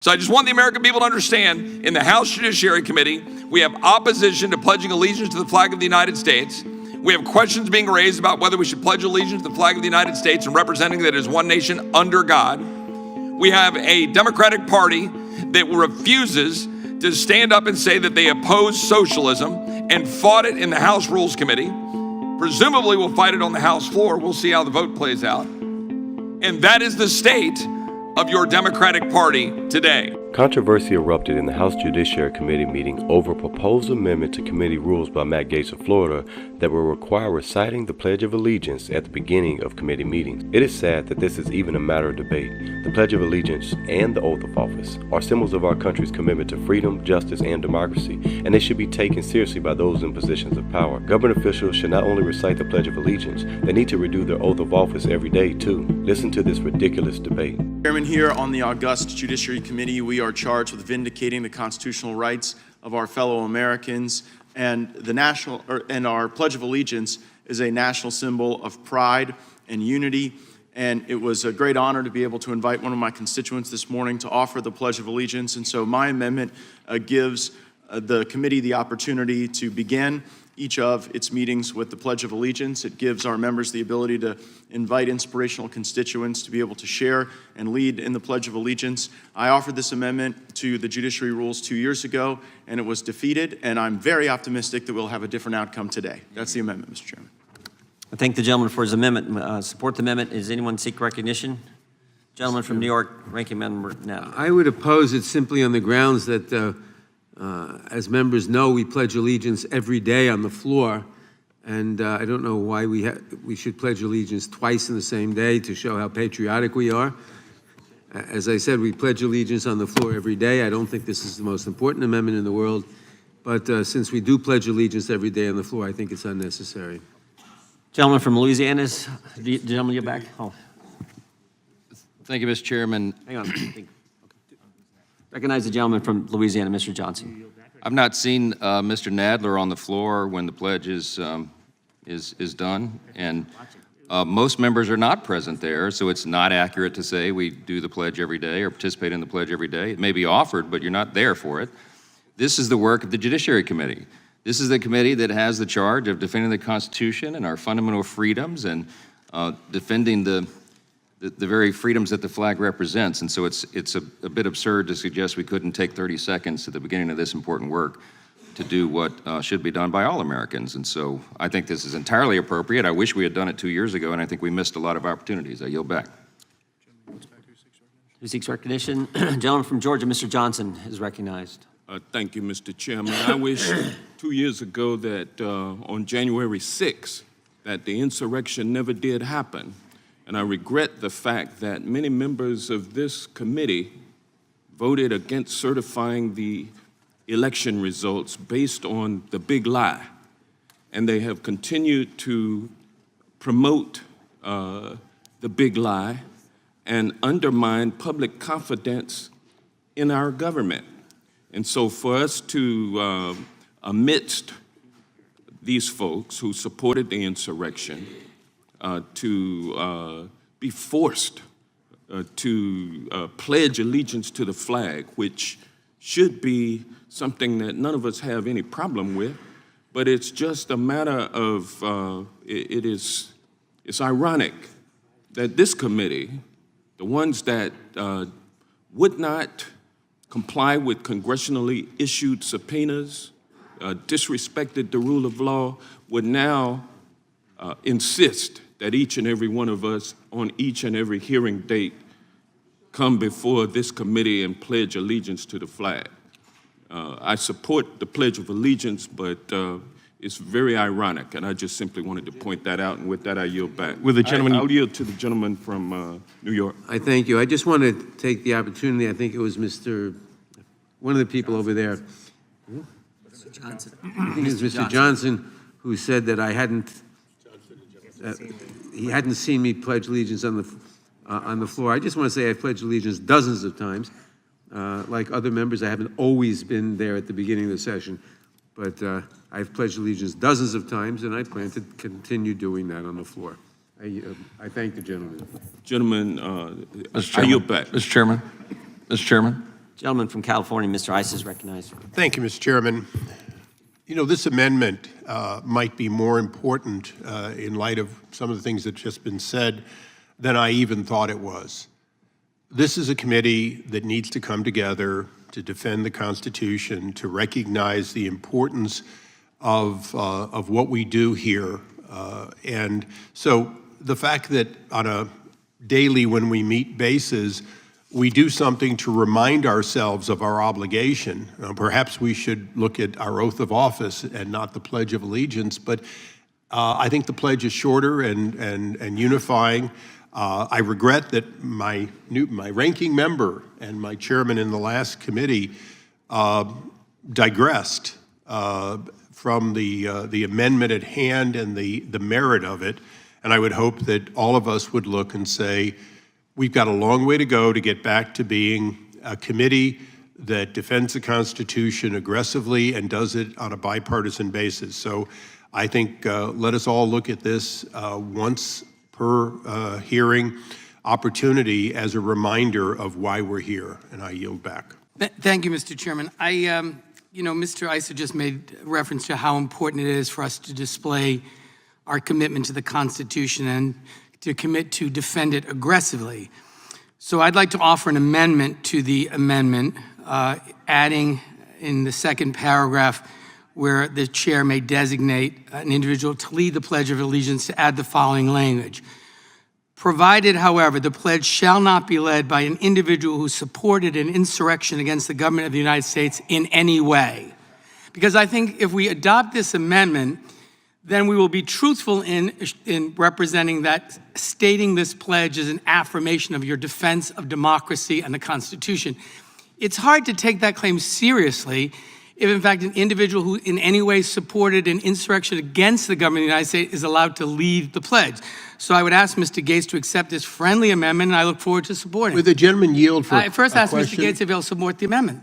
So I just want the American people to understand, in the House Judiciary Committee, we have opposition to pledging allegiance to the flag of the United States. We have questions being raised about whether we should pledge allegiance to the flag of the United States and representing that it is one nation under God. We have a Democratic Party that refuses to stand up and say that they oppose socialism and fought it in the House Rules Committee. Presumably we'll fight it on the House floor. We'll see how the vote plays out. And that is the state of your Democratic Party today. Controversy erupted in the House Judiciary Committee meeting over a proposed amendment to committee rules by Matt Gaetz of Florida that will require reciting the Pledge of Allegiance at the beginning of committee meetings. It is sad that this is even a matter of debate. The Pledge of Allegiance and the oath of office are symbols of our country's commitment to freedom, justice, and democracy, and they should be taken seriously by those in positions of power. Government officials should not only recite the Pledge of Allegiance, they need to redo their oath of office every day, too. Listen to this ridiculous debate. Chairman, here on the august Judiciary Committee, we are charged with vindicating the constitutional rights of our fellow Americans, and our Pledge of Allegiance is a national symbol of pride and unity. And it was a great honor to be able to invite one of my constituents this morning to offer the Pledge of Allegiance. And so my amendment gives the committee the opportunity to begin each of its meetings with the Pledge of Allegiance. It gives our members the ability to invite inspirational constituents to be able to share and lead in the Pledge of Allegiance. I offered this amendment to the Judiciary Rules 2 years ago, and it was defeated, and I'm very optimistic that we'll have a different outcome today. That's the amendment, Mr. Chairman. I thank the gentleman for his amendment. Support the amendment. Does anyone seek recognition? Gentleman from New York, Ranking Member Knapp. I would oppose it simply on the grounds that as members know, we pledge allegiance every day on the floor, and I don't know why we should pledge allegiance twice in the same day to show how patriotic we are. As I said, we pledge allegiance on the floor every day. I don't think this is the most important amendment in the world, but since we do pledge allegiance every day on the floor, I think it's unnecessary. Gentleman from Louisiana, gentleman, you're back. Oh. Thank you, Mr. Chairman. Hang on. Recognize the gentleman from Louisiana, Mr. Johnson. I've not seen Mr. Nadler on the floor when the pledge is done, and most members are not present there, so it's not accurate to say we do the pledge every day or participate in the pledge every day. It may be offered, but you're not there for it. This is the work of the Judiciary Committee. This is the committee that has the charge of defending the Constitution and our fundamental freedoms and defending the very freedoms that the flag represents. And so it's a bit absurd to suggest we couldn't take 30 seconds at the beginning of this important work to do what should be done by all Americans. And so I think this is entirely appropriate. I wish we had done it 2 years ago, and I think we missed a lot of opportunities. I yield back. Who seeks recognition? Gentleman from Georgia, Mr. Johnson, is recognized. Thank you, Mr. Chairman. I wish 2 years ago that on January 6th, that the insurrection never did happen. And I regret the fact that many members of this committee voted against certifying the election results based on the big lie. And they have continued to promote the big lie and undermine public confidence in our government. And so for us to, amidst these folks who supported the insurrection, to be forced to pledge allegiance to the flag, which should be something that none of us have any problem with, but it's just a matter of, it's ironic that this committee, the ones that would not comply with congressionally issued subpoenas, disrespected the rule of law, would now insist that each and every one of us on each and every hearing date come before this committee and pledge allegiance to the flag. I support the Pledge of Allegiance, but it's very ironic, and I just simply wanted to point that out, and with that I yield back. Will the gentleman... I'll yield to the gentleman from New York. I thank you. I just want to take the opportunity, I think it was one of the people over there. Mr. Johnson. I think it was Mr. Johnson who said that I hadn't, he hadn't seen me pledge allegiance on the floor. I just want to say I've pledged allegiance dozens of times. Like other members, I haven't always been there at the beginning of the session, but I've pledged allegiance dozens of times, and I plan to continue doing that on the floor. I thank the gentleman. Gentleman, Mr. I yield back. Mr. Chairman. Gentleman from California, Mr. Ice is recognized. Thank you, Mr. Chairman. You know, this amendment might be more important in light of some of the things that just been said than I even thought it was. This is a committee that needs to come together to defend the Constitution, to recognize the importance of what we do here. And so the fact that on a daily when we meet basis, we do something to remind ourselves of our obligation. Perhaps we should look at our oath of office and not the Pledge of Allegiance, but I think the pledge is shorter and unifying. I regret that my ranking member and my chairman in the last committee digressed from the amendment at hand and the merit of it. And I would hope that all of us would look and say, we've got a long way to go to get back to being a committee that defends the Constitution aggressively and does it on a bipartisan basis. So I think let us all look at this once per hearing opportunity as a reminder of why we're here, and I yield back. Thank you, Mr. Chairman. You know, Mr. Issa just made reference to how important it is for us to display our commitment to the Constitution and to commit to defend it aggressively. So I'd like to offer an amendment to the amendment, adding in the second paragraph where the chair may designate an individual to lead the Pledge of Allegiance, to add the following language. Provided, however, the pledge shall not be led by an individual who supported an insurrection against the government of the United States in any way. Because I think if we adopt this amendment, then we will be truthful in representing that stating this pledge is an affirmation of your defense of democracy and the Constitution. It's hard to take that claim seriously if, in fact, an individual who in any way supported an insurrection against the government of the United States is allowed to lead the pledge. So I would ask Mr. Gaetz to accept this friendly amendment, and I look forward to supporting it. Would the gentleman yield for I first ask question? Mr. Gaetz if he'll support the amendment,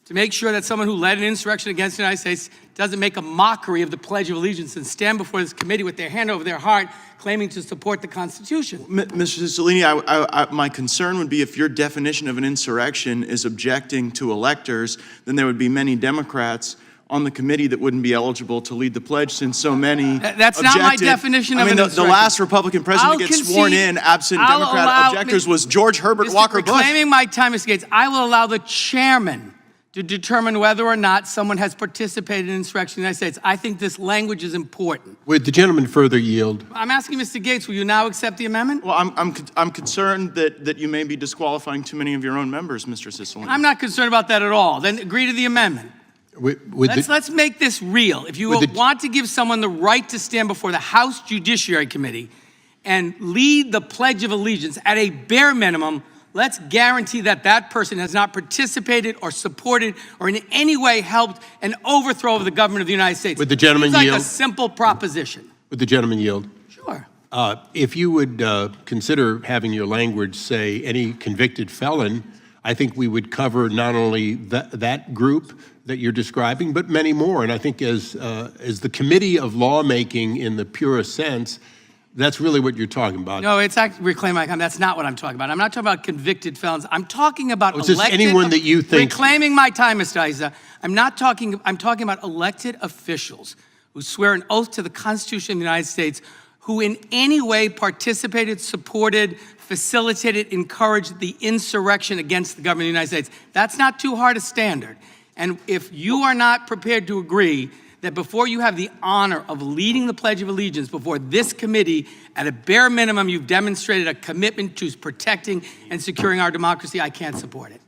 to make sure that someone who led an insurrection against the United States doesn't make a mockery of the Pledge of Allegiance and stand before this committee with their hand over their heart, claiming to support the Constitution. Mr. Cicilline, my concern would be if your definition of an insurrection is objecting to electors, then there would be many Democrats on the committee that wouldn't be eligible to lead the pledge, since so many That's not my definition of an insurrection. The last Republican president to get sworn in absent Democrat objectors was George Herbert Walker Bush. Reclaiming my time, Mr. Gaetz, I will allow the chairman to determine whether or not someone has participated in insurrection in the United States. I think this language is important. Would the gentleman further yield? I'm asking Mr. Gaetz, will you now accept the amendment? Well, I'm concerned that you may be disqualifying too many of your own members, Mr. Cicilline. I'm not concerned about that at all. Then agree to the amendment. Let's make this real. If you want to give someone the right to stand before the House Judiciary Committee and lead the Pledge of Allegiance at a bare minimum, let's guarantee that that person has not participated or supported or in any way helped an overthrow of the government of the United States. Would the gentleman yield? It's like a simple proposition. Would the gentleman yield? Sure. If you would consider having your language say any convicted felon, I think we would cover not only that group that you're describing, but many more. And I think as the committee of lawmaking in the purest sense, that's really what you're talking about. No, it's actually reclaim my time. That's not what I'm talking about. I'm not talking about convicted felons. I'm talking about elected. Anyone that you think reclaiming my time, Mr. Issa. I'm talking about elected officials who swear an oath to the Constitution of the United States, who in any way participated, supported, facilitated, encouraged the insurrection against the government of the United States. That's not too hard a standard. And if you are not prepared to agree that before you have the honor of leading the Pledge of Allegiance before this committee, at a bare minimum, you've demonstrated a commitment to protecting and securing our democracy, I can't support it.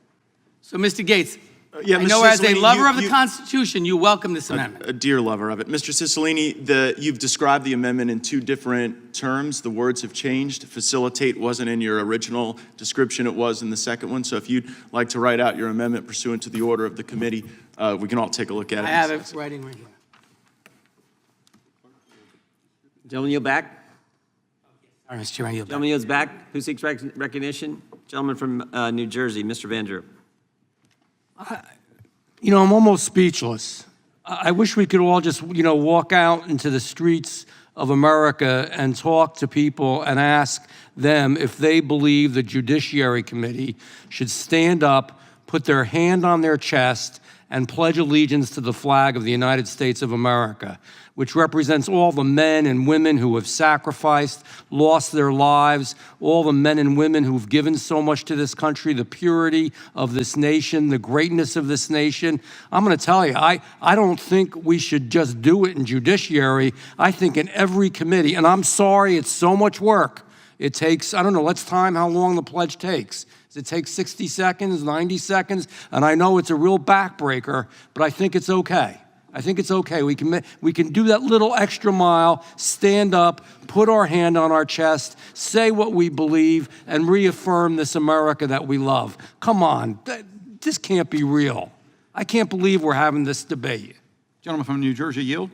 So, Mr. Gaetz, I know as a lover of the Constitution, you welcome this amendment. A dear lover of it. Mr. Cicilline, you've described the amendment in two different terms. The words have changed. Facilitate wasn't in your original description. It was in the second one. So if you'd like to write out your amendment pursuant to the order of the committee, we can all take a look at it. I have it writing right here. Gentleman yield back. All right, Mr. Chairman, I yield back. Gentleman yields back. Who seeks recognition? Gentleman from New Jersey, Mr. Van Drew. You know, I'm almost speechless. I wish we could all just, walk out into the streets of America and talk to people and ask them if they believe the Judiciary Committee should stand up, put their hand on their chest, and pledge allegiance to the flag of the United States of America, which represents all the men and women who have sacrificed, lost their lives, all the men and women who've given so much to this country, the purity of this nation, the greatness of this nation. I'm going to tell you, I don't think we should just do it in judiciary. I think in every committee, and I'm sorry, it's so much work. It takes, I don't know, let's time how long the pledge takes. Does it take 60 seconds, 90 seconds? And I know it's a real backbreaker, but I think it's okay. I think it's okay. We can do that little extra mile, stand up, put our hand on our chest, say what we believe, and reaffirm this America that we love. Come on, this can't be real. I can't believe we're having this debate. Gentleman from New Jersey, yield?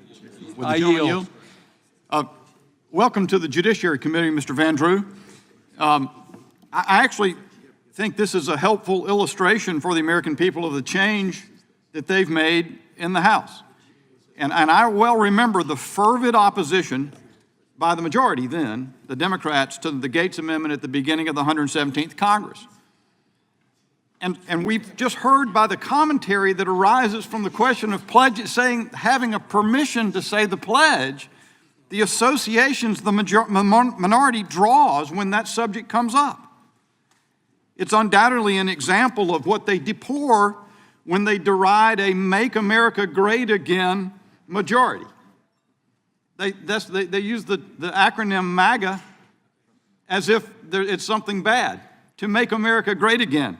Would the I gentleman yield. Welcome to the Judiciary Committee, Mr. Van Drew. I actually think this is a helpful illustration for the American people of the change that they've made in the House. And I well remember the fervid opposition by the majority then, the Democrats, to the Gaetz Amendment at the beginning of the 117th Congress. And we've just heard by the commentary that arises from the question of pledge, having a permission to say the pledge, the associations the minority draws when that subject comes up. It's undoubtedly an example of what they deplore when they deride a Make America Great Again majority. They use the acronym MAGA as if it's something bad, to make America great again.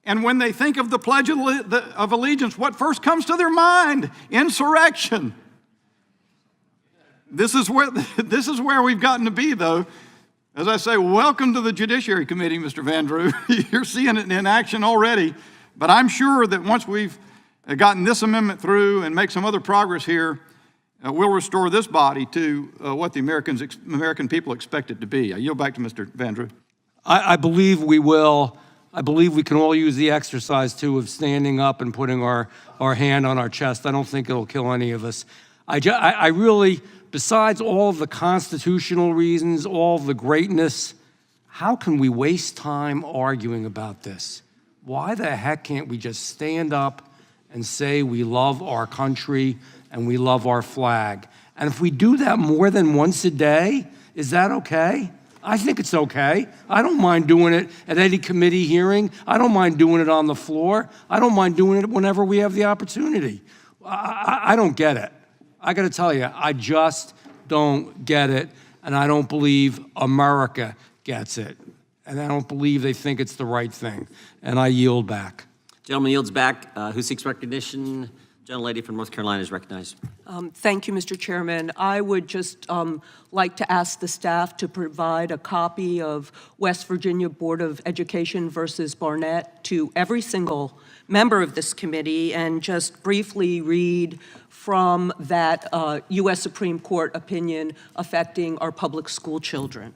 And when they think of the Pledge of Allegiance, what first comes to their mind? Insurrection. This is where we've gotten to be, though. As I say, welcome to the Judiciary Committee, Mr. Van Drew. You're seeing it in action already. But I'm sure that once we've gotten this amendment through and make some other progress here, we'll restore this body to what the American people expect it to be. I yield back to Mr. Van Drew. I believe we will. I believe we can all use the exercise, too, of standing up and putting our hand on our chest. I don't think it'll kill any of us. I really, besides all of the constitutional reasons, all of the greatness, how can we waste time arguing about this? Why the heck can't we just stand up and say we love our country and we love our flag? And if we do that more than once a day, is that okay? I think it's okay. I don't mind doing it at any committee hearing. I don't mind doing it on the floor. I don't mind doing it whenever we have the opportunity. I don't get it. I got to tell you, I just don't get it, and I don't believe America gets it. And I don't believe they think it's the right thing. And I yield back. Gentleman yields back. Who seeks recognition? Gentlelady from North Carolina is recognized. Thank you, Mr. Chairman. I would just like to ask the staff to provide a copy of West Virginia Board of Education versus Barnett to every single member of this committee and just briefly read from that U.S. Supreme Court opinion affecting our public school children.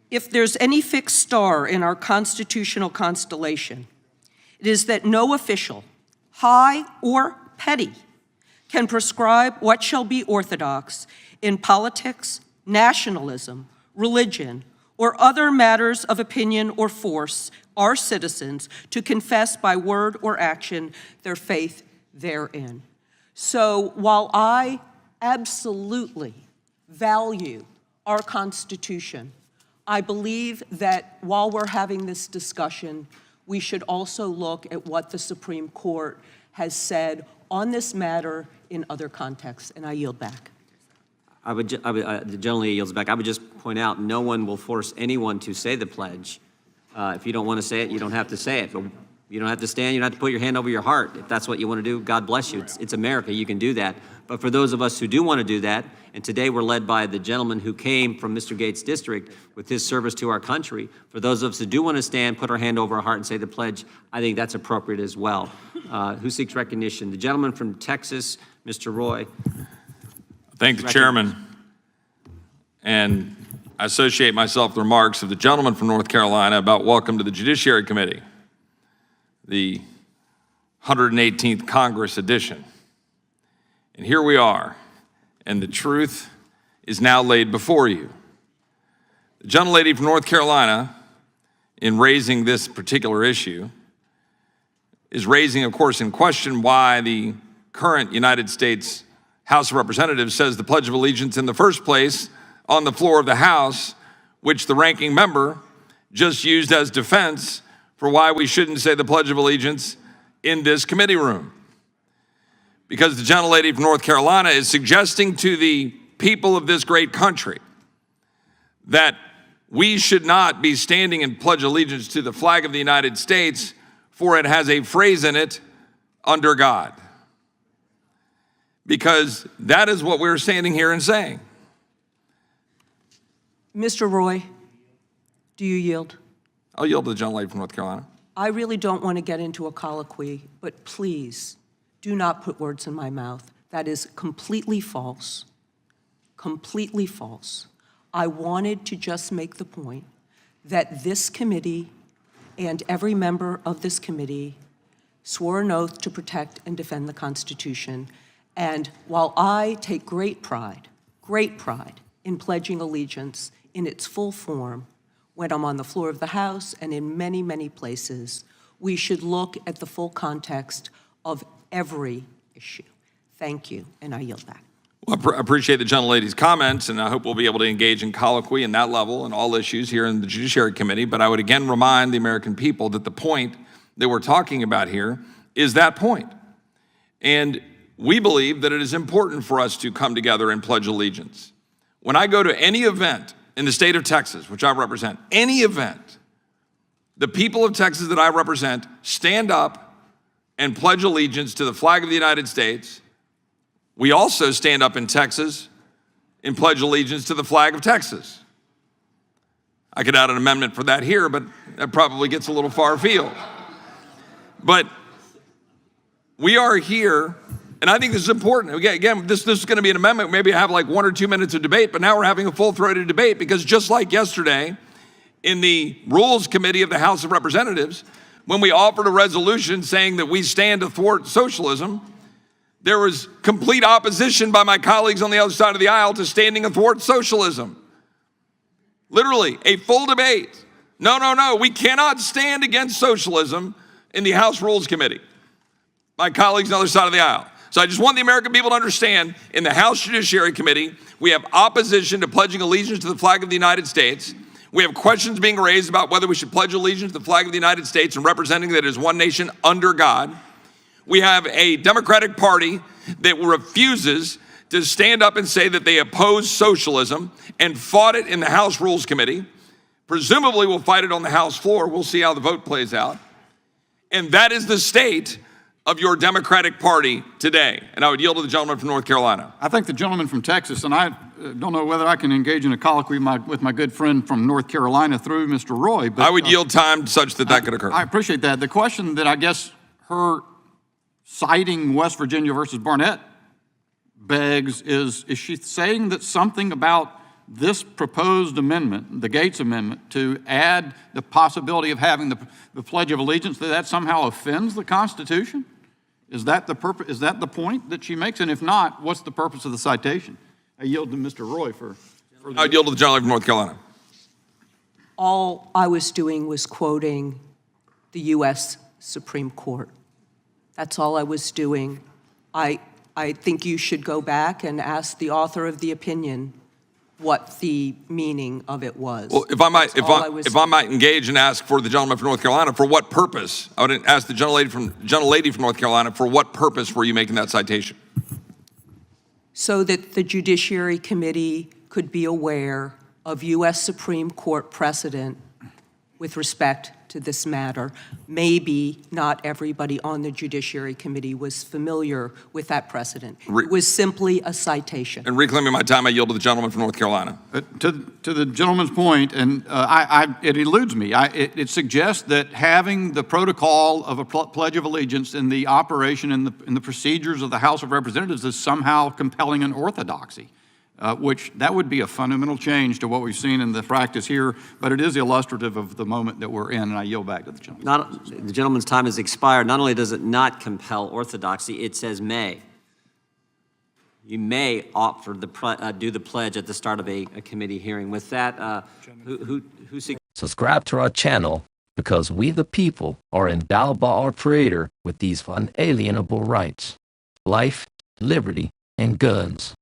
If there's any fixed star in our constitutional constellation, it is that no official, high or petty, can prescribe what shall be orthodox in politics, nationalism, religion, or other matters of opinion or force our citizens to confess by word or action their faith therein. So while I absolutely value our Constitution, I believe that while we're having this discussion, we should also look at what the Supreme Court has said on this matter in other contexts, and I yield back. The gentleman yields back. I would just point out, no one will force anyone to say the pledge. If you don't want to say it, you don't have to say it. But you don't have to stand, you don't have to put your hand over your heart. If that's what you want to do, God bless you. It's America, you can do that. But for those of us who do want to do that, and today we're led by the gentleman who came from Mr. Gaetz' district with his service to our country, for those of us who do want to stand, put our hand over our heart and say the pledge, I think that's appropriate as well. Who seeks recognition? The gentleman from Texas, Mr. Roy. Thank the chairman. And I associate myself with the remarks of the gentleman from North Carolina about welcome to the Judiciary Committee, the 118th Congress edition. And here we are. and the truth is now laid before you. The gentlelady from North Carolina, in raising this particular issue, is raising, of course, in question why the current United States House of Representatives says the Pledge of Allegiance in the first place on the floor of the House, which the ranking member just used as defense for why we shouldn't say the Pledge of Allegiance in this committee room. Because the gentlelady from North Carolina is suggesting to the people of this great country that we should not be standing and pledge allegiance to the flag of the United States, for it has a phrase in it, under God. Because that is what we're standing here and saying. Mr. Roy, do you yield? I'll yield to the gentlelady from North Carolina. I really don't want to get into a colloquy, but please do not put words in my mouth. That is completely false. Completely false. I wanted to just make the point that this committee and every member of this committee swore an oath to protect and defend the Constitution. And while I take great pride in pledging allegiance in its full form when I'm on the floor of the House and in many, many places, we should look at the full context of every issue. Thank you, and I yield back. Well, I appreciate the gentlelady's comments, and I hope we'll be able to engage in colloquy in that level and all issues here in the Judiciary Committee. But I would again remind the American people that the point that we're talking about here is that point. And we believe that it is important for us to come together and pledge allegiance. When I go to any event in the state of Texas, which I represent, any event, the people of Texas that I represent stand up and pledge allegiance to the flag of the United States. We also stand up in Texas and pledge allegiance to the flag of Texas. I could add an amendment for that here, but that probably gets a little far afield. But we are here, and I think this is important. Again, this is going to be an amendment. Maybe I have like 1 or 2 minutes of debate, but now we're having a full-throated debate because just like yesterday in the Rules Committee of the House of Representatives, when we offered a resolution saying that we stand to thwart socialism, there was complete opposition by my colleagues on the other side of the aisle to standing athwart socialism. Literally, a full debate. No, we cannot stand against socialism in the House Rules Committee. My colleagues on the other side of the aisle. So I just want the American people to understand, in the House Judiciary Committee, we have opposition to pledging allegiance to the flag of the United States. We have questions being raised about whether we should pledge allegiance to the flag of the United States and representing that it is one nation under God. We have a Democratic Party that refuses to stand up and say that they oppose socialism and fought it in the House Rules Committee. Presumably will fight it on the House floor. We'll see how the vote plays out. And that is the state of your Democratic Party today. And I would yield to the gentleman from North Carolina. I think the gentleman from Texas, and I don't know whether I can engage in a colloquy with my good friend from North Carolina through Mr. Roy, but I would yield time such that could occur. I appreciate that. The question that I guess her citing West Virginia versus Barnett begs is she saying that something about this proposed amendment, the Gaetz Amendment, to add the possibility of having the Pledge of Allegiance, that somehow offends the Constitution? Is that the purpose? Is that the point that she makes? And if not, what's the purpose of the citation? I yield to Mr. Roy for I would yield to the gentleman from North Carolina. All I was doing was quoting the U.S. Supreme Court. That's all I was doing. I think you should go back and ask the author of the opinion what the meaning of it was. Well, if I might engage and ask for the gentleman from North Carolina, for what purpose? I would ask the gentlelady from North Carolina, for what purpose were you making that citation? So that the Judiciary Committee could be aware of U.S. Supreme Court precedent with respect to this matter. Maybe not everybody on the Judiciary Committee was familiar with that precedent. It was simply a citation. And reclaiming my time, I yield to the gentleman from North Carolina. To the gentleman's point, and it eludes me. It suggests that having the protocol of a Pledge of Allegiance in the operation in the procedures of the House of Representatives is somehow compelling an orthodoxy. Which that would be a fundamental change to what we've seen in the practice here, but it is illustrative of the moment that we're in, and I yield back to the gentleman. The gentleman's time has expired. Not only does it not compel orthodoxy, it says may. you may opt for do the pledge at the start of a committee hearing. With that, who Subscribe to our channel because we the people are endowed by our Creator with these unalienable rights: life, liberty, and guns.